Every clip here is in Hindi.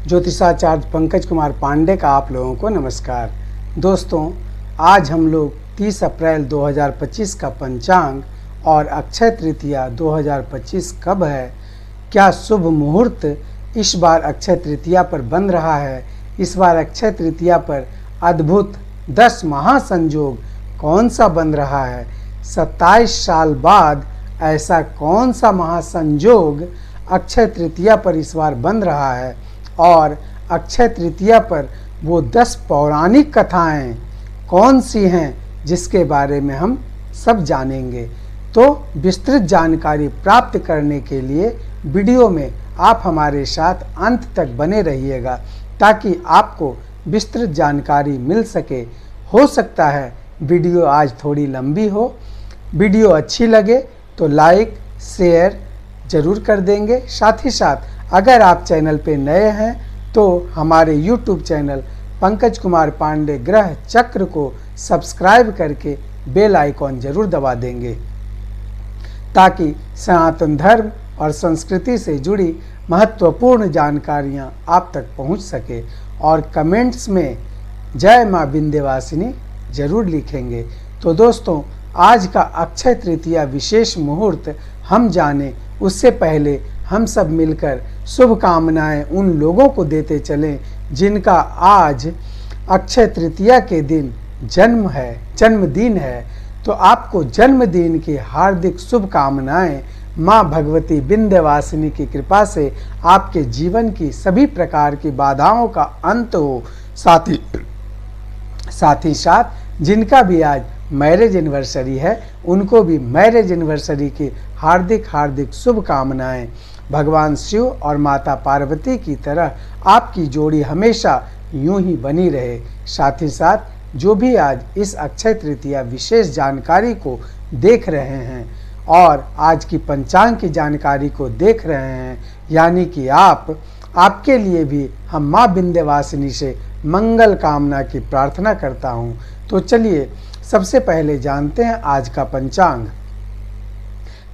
ज्योतिषाचार्य पंकज कुमार पांडे का आप लोगों को नमस्कार। दोस्तों, आज हम लोग 30 अप्रैल 2025 का पंचांग और अक्षय तृतीया 2025 कब है, क्या शुभ मुहूर्त इस बार अक्षय तृतीया पर बन रहा है, इस बार अक्षय तृतीया पर अद्भुत 10 महासंयोग कौन सा बन रहा है, 27 साल बाद ऐसा कौन सा महासंयोग अक्षय तृतीया पर इस बार बन रहा है और अक्षय तृतीया पर वो 10 पौराणिक कथाएं कौन सी हैं जिसके बारे में हम सब जानेंगे। तो विस्तृत जानकारी प्राप्त करने के लिए वीडियो में आप हमारे साथ अंत तक बने रहिएगा ताकि आपको विस्तृत जानकारी मिल सके। हो सकता है वीडियो आज थोड़ी लंबी हो। वीडियो अच्छी लगे तो लाइक शेयर ज़रूर कर देंगे। साथ ही साथ अगर आप चैनल पे नए हैं तो हमारे YouTube चैनल पंकज कुमार पांडे ग्रह चक्र को सब्सक्राइब करके बेल आइकॉन जरूर दबा देंगे ताकि सनातन धर्म और संस्कृति से जुड़ी महत्वपूर्ण जानकारियां आप तक पहुंच सके और कमेंट्स में जय मां विंध्यवासिनी जरूर लिखेंगे। तो दोस्तों, आज का अक्षय तृतीया विशेष मुहूर्त हम जाने उससे पहले हम सब मिलकर शुभकामनाएं उन लोगों को देते चलें जिनका आज अक्षय तृतीया के दिन जन्मदिन है। तो आपको जन्मदिन की हार्दिक शुभकामनाएं। माँ भगवती विंध्यवासिनी की कृपा से आपके जीवन की सभी प्रकार की बाधाओं का अंत हो। साथ ही साथ जिनका भी आज मैरिज एनिवर्सरी है उनको भी मैरिज एनिवर्सरी की हार्दिक शुभकामनाएं। भगवान शिव और माता पार्वती की तरह आपकी जोड़ी हमेशा यूं ही बनी रहे। साथ ही साथ जो भी आज इस अक्षय तृतीया विशेष जानकारी को देख रहे हैं और आज की पंचांग की जानकारी को देख रहे हैं, यानी कि आपके लिए भी हम माँ विंध्यवासिनी से मंगल कामना की प्रार्थना करता हूँ। तो चलिए सबसे पहले जानते हैं आज का पंचांग।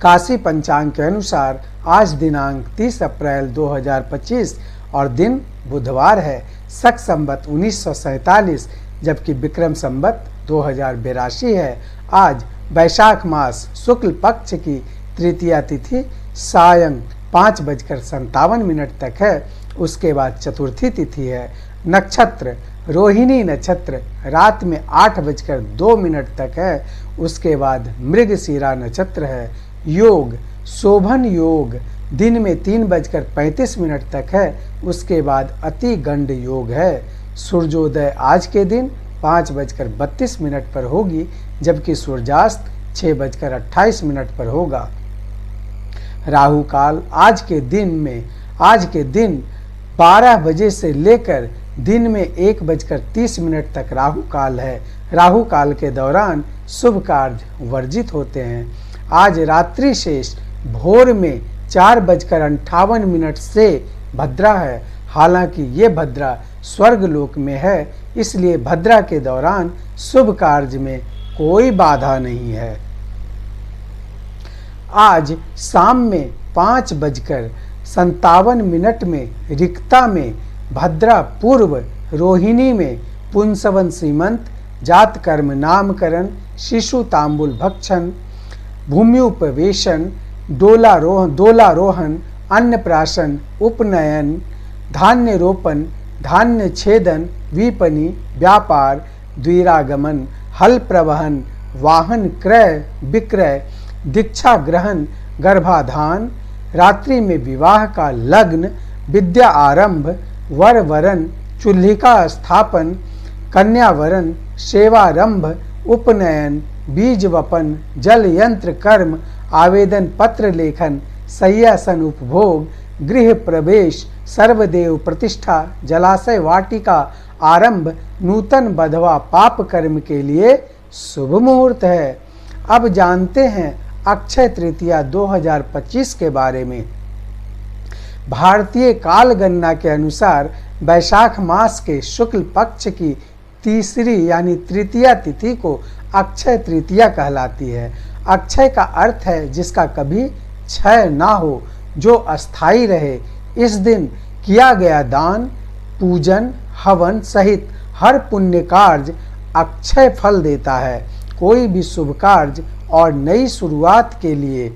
काशी पंचांग के अनुसार आज दिनांक 30 अप्रैल 2025 और दिन बुधवार है। शक संवत 1947 जबकि विक्रम संवत 2082 है। आज वैशाख मास शुक्ल पक्ष की तृतीया तिथि सायं 5:57 तक है। उसके बाद चतुर्थी तिथि है। नक्षत्र रोहिणी नक्षत्र रात में 8:02 तक है। उसके बाद मृगशिरा नक्षत्र है। योग शोभन योग दिन में 3:35 तक है। उसके बाद अति गंड योग है। सूर्योदय आज के दिन 5:32 पर होगी जबकि सूर्यास्त 6:28 पर होगा। राहु काल आज के दिन 12 बजे से लेकर दिन में 1:30 तक राहु काल है। राहु काल के दौरान शुभ कार्य वर्जित होते हैं। आज रात्रि शेष भोर में 4:58 से भद्रा है। हालांकि ये भद्रा स्वर्ग लोक में है, इसलिए भद्रा के दौरान शुभ कार्य में कोई बाधा नहीं है। आज शाम में 5:57 में रिक्ता में भद्रा पूर्व रोहिणी में पुंसवन सीमंत जात कर्म नामकरण शिशु तांबुल भक्षण भूम्युपवेशन डोलारोहण अन्नप्राशन उपनयन धान्य रोपण धान्य छेदन विपणि व्यापार द्विरागमन हल प्रवहन वाहन क्रय विक्रय दीक्षा ग्रहण गर्भाधान रात्रि में विवाह का लग्न विद्या आरंभ वर वरण चूल्हिका स्थापन कन्यावरण सेवारंभ उपनयन बीज वपन जल यंत्र कर्म आवेदन पत्र लेखन शय्यासन उपभोग गृह प्रवेश सर्वदेव प्रतिष्ठा जलाशय वाटिका आरंभ नूतन बधवा पाप कर्म के लिए शुभ मुहूर्त है। अब जानते हैं अक्षय तृतीया 2025 के बारे में। भारतीय काल गणना के अनुसार वैशाख मास के शुक्ल पक्ष की तीसरी यानी तृतीया तिथि को अक्षय तृतीया कहलाती है। अक्षय का अर्थ है जिसका कभी क्षय ना हो, जो अस्थाई रहे। इस दिन किया गया दान पूजन हवन सहित हर पुण्य कार्य अक्षय फल देता है। कोई भी शुभ कार्य और नई शुरुआत के लिए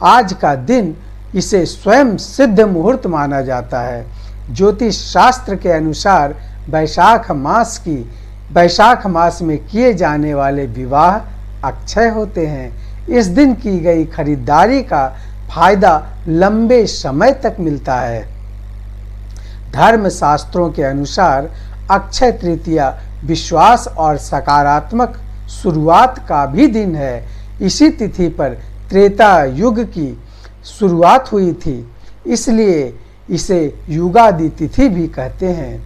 आज का दिन इसे स्वयं सिद्ध मुहूर्त माना जाता है। ज्योतिष शास्त्र के अनुसार वैशाख मास में किए जाने वाले विवाह अक्षय होते हैं। इस दिन की गई खरीदारी का फायदा लंबे समय तक मिलता है। धर्म शास्त्रों के अनुसार अक्षय तृतीया विश्वास और सकारात्मक शुरुआत का भी दिन है। इसी तिथि पर त्रेता युग की शुरुआत हुई थी, इसलिए इसे युगादि तिथि भी कहते हैं।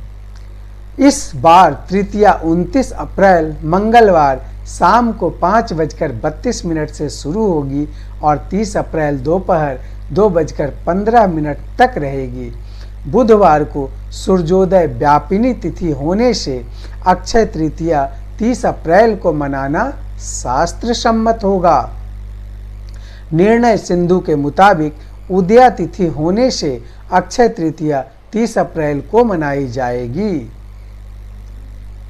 इस बार तृतीया 29 अप्रैल मंगलवार शाम को 5:32 से शुरू होगी और 30 अप्रैल दोपहर 2:15 तक रहेगी। बुधवार को सूर्योदय व्यापिनी तिथि होने से अक्षय तृतीया 30 अप्रैल को मनाना शास्त्र सम्मत होगा। निर्णय सिंधु के मुताबिक उदया तिथि होने से अक्षय तृतीया 30 अप्रैल को मनाई जाएगी।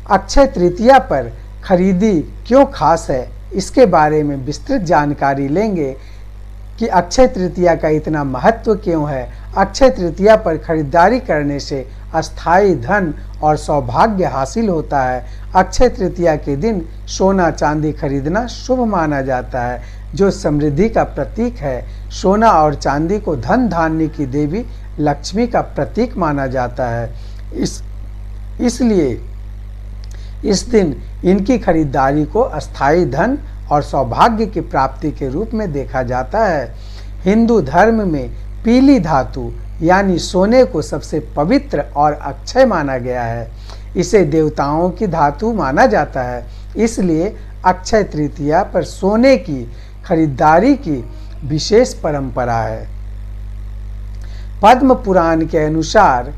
अक्षय तृतीया पर खरीदी क्यों खास है, इसके बारे में विस्तृत जानकारी लेंगे कि अक्षय तृतीया का इतना महत्व क्यों है। अक्षय तृतीया पर खरीदारी करने से अस्थायी धन और सौभाग्य हासिल होता है। अक्षय तृतीया के दिन सोना चांदी खरीदना शुभ माना जाता है, जो समृद्धि का प्रतीक है। सोना और चांदी को धन धान्य की देवी लक्ष्मी का प्रतीक माना जाता है। इसलिए इस दिन इनकी खरीदारी को अस्थायी धन और सौभाग्य की प्राप्ति के रूप में देखा जाता है। हिंदू धर्म में पीली धातु यानी सोने को सबसे पवित्र और अक्षय माना गया है। इसे देवताओं की धातु माना जाता है, इसलिए अक्षय तृतीया पर सोने की खरीदारी की विशेष परंपरा है। पद्म पुराण के अनुसार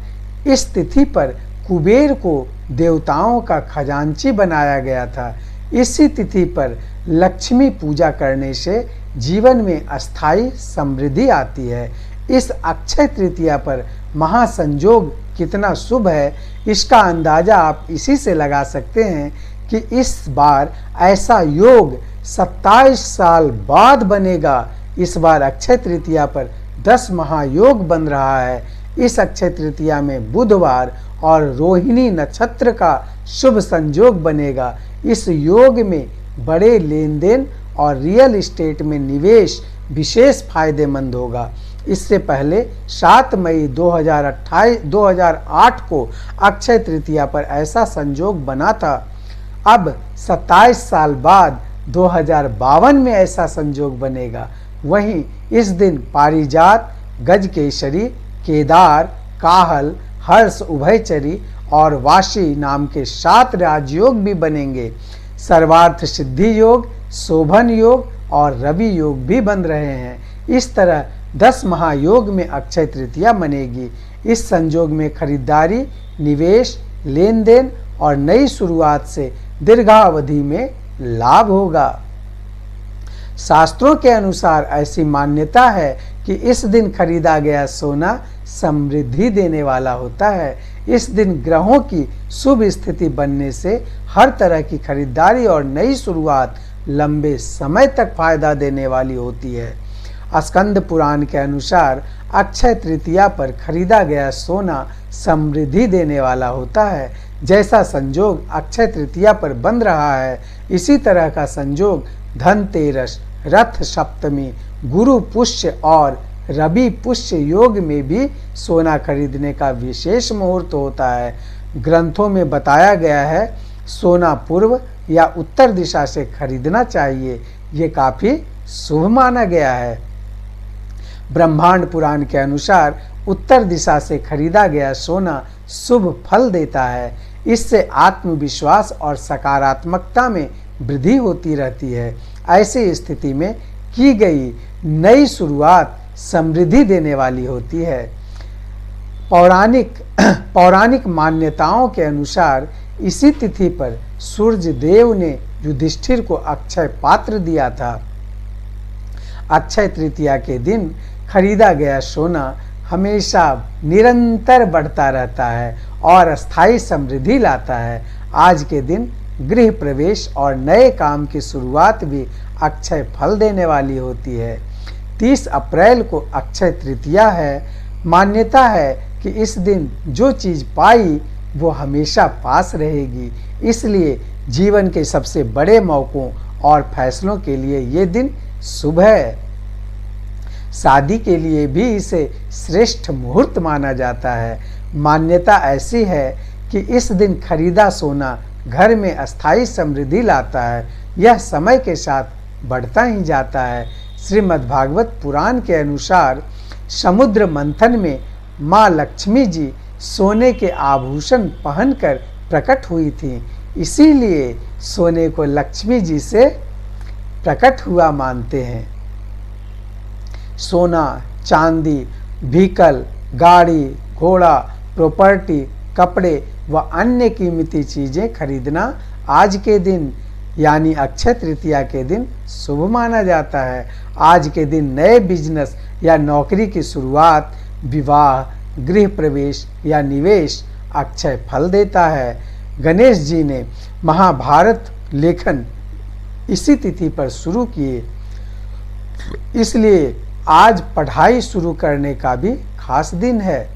इस तिथि पर कुबेर को देवताओं का खजांची बनाया गया था। इसी तिथि पर लक्ष्मी पूजा करने से जीवन में अस्थायी समृद्धि आती है। इस अक्षय तृतीया पर महासंयोग कितना शुभ है, इसका अंदाजा आप इसी से लगा सकते हैं कि इस बार ऐसा योग 27 साल बाद बनेगा। इस बार अक्षय तृतीया पर 10 महायोग बन रहा है। इस अक्षय तृतीया में बुधवार और रोहिणी नक्षत्र का शुभ संयोग बनेगा। इस योग में बड़े लेन देन और रियल एस्टेट में निवेश विशेष फायदेमंद होगा। इससे पहले 7 मई 2008 को अक्षय तृतीया पर ऐसा संयोग बना था। अब 27 साल बाद 2052 में ऐसा संयोग बनेगा। वहीं इस दिन पारिजात, गजकेसरी, केदार, काहल, हर्ष, उभयचरी और वाशी नाम के 7 राजयोग भी बनेंगे। सर्वार्थ सिद्धि योग, शोभन योग और रवि योग भी बन रहे हैं। इस तरह 10 महायोग में अक्षय तृतीया मनेगी। इस संयोग में खरीदारी, निवेश, लेन देन और नई शुरुआत से दीर्घावधि में लाभ होगा। शास्त्रों के अनुसार ऐसी मान्यता है कि इस दिन खरीदा गया सोना समृद्धि देने वाला होता है। इस दिन ग्रहों की शुभ स्थिति बनने से हर तरह की खरीदारी और नई शुरुआत लंबे समय तक फायदा देने वाली होती है। स्कंद पुराण के अनुसार अक्षय तृतीया पर खरीदा गया सोना समृद्धि देने वाला होता है। जैसा संयोग अक्षय तृतीया पर बन रहा है, इसी तरह का संयोग धनतेरस, रथ सप्तमी, गुरु पुष्य और रवि पुष्य योग में भी सोना खरीदने का विशेष मुहूर्त होता है। ग्रंथों में बताया गया है सोना पूर्व या उत्तर दिशा से खरीदना चाहिए। ये काफी शुभ माना गया है। ब्रह्मांड पुराण के अनुसार उत्तर दिशा से खरीदा गया सोना शुभ फल देता है। इससे आत्मविश्वास और सकारात्मकता में वृद्धि होती रहती है। ऐसी स्थिति में की गई नई शुरुआत समृद्धि देने वाली होती है। पौराणिक मान्यताओं के अनुसार इसी तिथि पर सूर्य देव ने युधिष्ठिर को अक्षय पात्र दिया था। अक्षय तृतीया के दिन खरीदा गया सोना हमेशा निरंतर बढ़ता रहता है और अस्थायी समृद्धि लाता है। आज के दिन गृह प्रवेश और नए काम की शुरुआत भी अक्षय फल देने वाली होती है। 30 अप्रैल को अक्षय तृतीया है। मान्यता है कि इस दिन जो चीज़ पाई वो हमेशा पास रहेगी, इसलिए जीवन के सबसे बड़े मौक़ों और फैसलों के लिए ये दिन शुभ है। शादी के लिए भी इसे श्रेष्ठ मुहूर्त माना जाता है। मान्यता ऐसी है कि इस दिन खरीदा सोना घर में अस्थायी समृद्धि लाता है। यह समय के साथ बढ़ता ही जाता है। श्रीमद्भागवत पुराण के अनुसार समुद्र मंथन में माँ लक्ष्मी जी सोने के आभूषण पहनकर प्रकट हुई थी, इसीलिए सोने को लक्ष्मी जी से प्रकट हुआ मानते हैं। सोना, चांदी, व्हीकल, गाड़ी, घोड़ा, प्रॉपर्टी, कपड़े व अन्य कीमती चीज़ें खरीदना आज के दिन यानी अक्षय तृतीया के दिन शुभ माना जाता है। आज के दिन नए बिजनेस या नौकरी की शुरुआत, विवाह, गृह प्रवेश या निवेश अक्षय फल देता है। गणेश जी ने महाभारत लेखन इसी तिथि पर शुरू किए, इसलिए आज पढ़ाई शुरू करने का भी खास दिन है।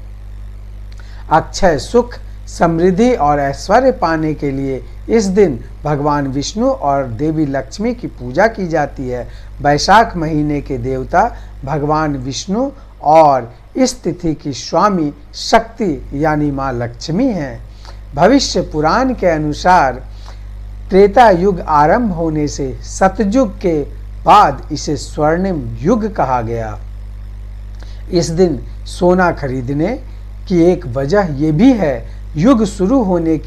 अक्षय सुख, समृद्धि और ऐश्वर्य पाने के लिए इस दिन भगवान विष्णु और देवी लक्ष्मी की पूजा की जाती है। वैशाख महीने के देवता भगवान विष्णु और इस तिथि की स्वामी शक्ति यानी माँ लक्ष्मी हैं। भविष्य पुराण के अनुसार त्रेता युग आरंभ होने से सतयुग के बाद इसे स्वर्णिम युग कहा गया। इस दिन सोना खरीदने की एक वजह यह भी है, युग शुरू होने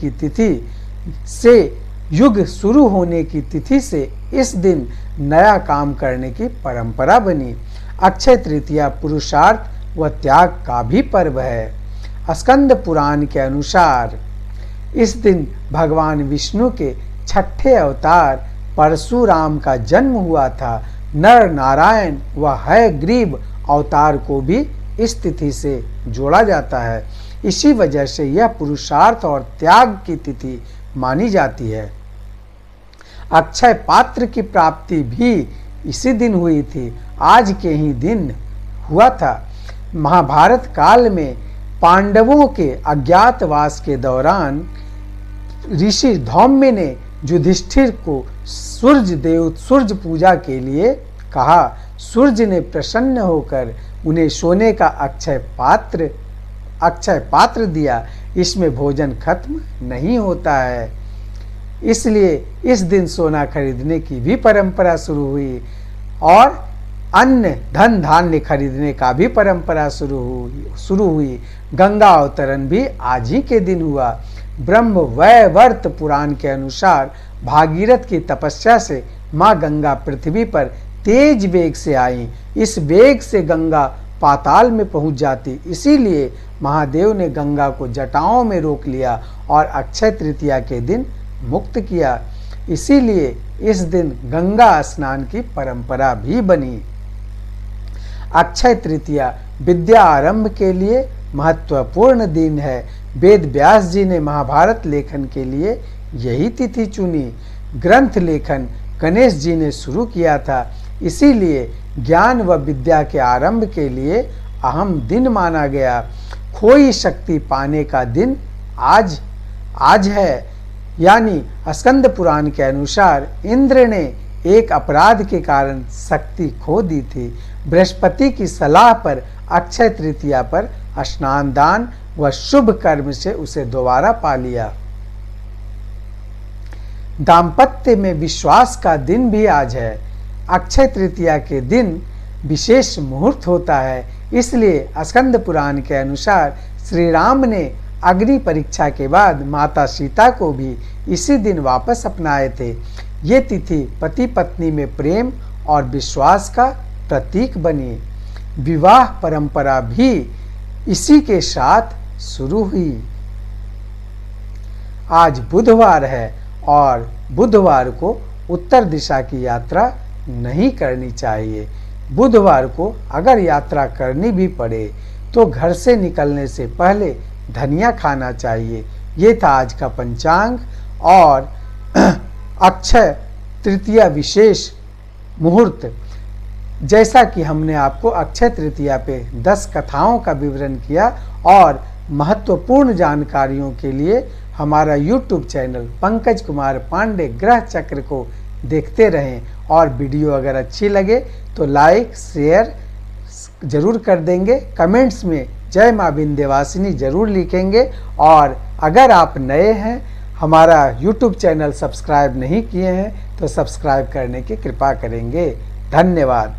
की तिथि से इस दिन नया काम करने की परंपरा बनी। अक्षय तृतीया पुरुषार्थ व त्याग का भी पर्व है। स्कंद पुराण के अनुसार इस दिन भगवान विष्णु के छठे अवतार परशुराम का जन्म हुआ था। नर नारायण व हयग्रीव अवतार को भी इस तिथि से जोड़ा जाता है। इसी वजह से यह पुरुषार्थ और त्याग की तिथि मानी जाती है। अक्षय पात्र की प्राप्ति भी इसी दिन हुई थी, आज के ही दिन हुआ था। महाभारत काल में पांडवों के अज्ञातवास के दौरान ऋषि धौम्य ने युधिष्ठिर को सूर्य पूजा के लिए कहा। सूर्य ने प्रसन्न होकर उन्हें सोने का अक्षय पात्र दिया। इसमें भोजन खत्म नहीं होता है, इसलिए इस दिन सोना खरीदने की भी परंपरा शुरू हुई और अन्य धन धान्य खरीदने का भी परंपरा शुरू हुई। गंगा अवतरण भी आज ही के दिन हुआ। ब्रह्म वैवर्त पुराण के अनुसार भागीरथ की तपस्या से माँ गंगा पृथ्वी पर तेज वेग से आई। इस वेग से गंगा पाताल में पहुंच जाती, इसीलिए महादेव ने गंगा को जटाओं में रोक लिया और अक्षय तृतीया के दिन मुक्त किया। इसीलिए इस दिन गंगा स्नान की परंपरा भी बनी। अक्षय तृतीया विद्या आरंभ के लिए महत्वपूर्ण दिन है। वेद व्यास जी ने महाभारत लेखन के लिए यही तिथि चुनी। ग्रंथ लेखन गणेश जी ने शुरू किया था, इसीलिए ज्ञान व विद्या के आरंभ के लिए अहम दिन माना गया। खोई शक्ति पाने का दिन आज है, यानी स्कंद पुराण के अनुसार इंद्र ने एक अपराध के कारण शक्ति खो दी थी। बृहस्पति की सलाह पर अक्षय तृतीया पर स्नान दान व शुभ कर्म से उसे दोबारा पा लिया। दाम्पत्य में विश्वास का दिन भी आज है। अक्षय तृतीया के दिन विशेष मुहूर्त होता है, इसलिए स्कंद पुराण के अनुसार श्री राम ने अग्नि परीक्षा के बाद माता सीता को भी इसी दिन वापस अपनाए थे। ये तिथि पति पत्नी में प्रेम और विश्वास का प्रतीक बनी। विवाह परंपरा भी इसी के साथ शुरू हुई। आज बुधवार है और बुधवार को उत्तर दिशा की यात्रा नहीं करनी चाहिए। बुधवार को अगर यात्रा करनी भी पड़े तो घर से निकलने से पहले धनिया खाना चाहिए। ये था आज का पंचांग और अक्षय तृतीया विशेष मुहूर्त। जैसा कि हमने आपको अक्षय तृतीया पे 10 कथाओं का विवरण किया और महत्वपूर्ण जानकारियों के लिए हमारा YouTube चैनल पंकज कुमार पांडे ग्रह चक्र को देखते रहें। और वीडियो अगर अच्छी लगे तो लाइक शेयर जरूर कर देंगे, कमेंट्स में जय माँ विंध्यवासिनी जरूर लिखेंगे। और अगर आप नए हैं, हमारा YouTube चैनल सब्सक्राइब नहीं किए हैं तो सब्सक्राइब करने की कृपा करेंगे। धन्यवाद।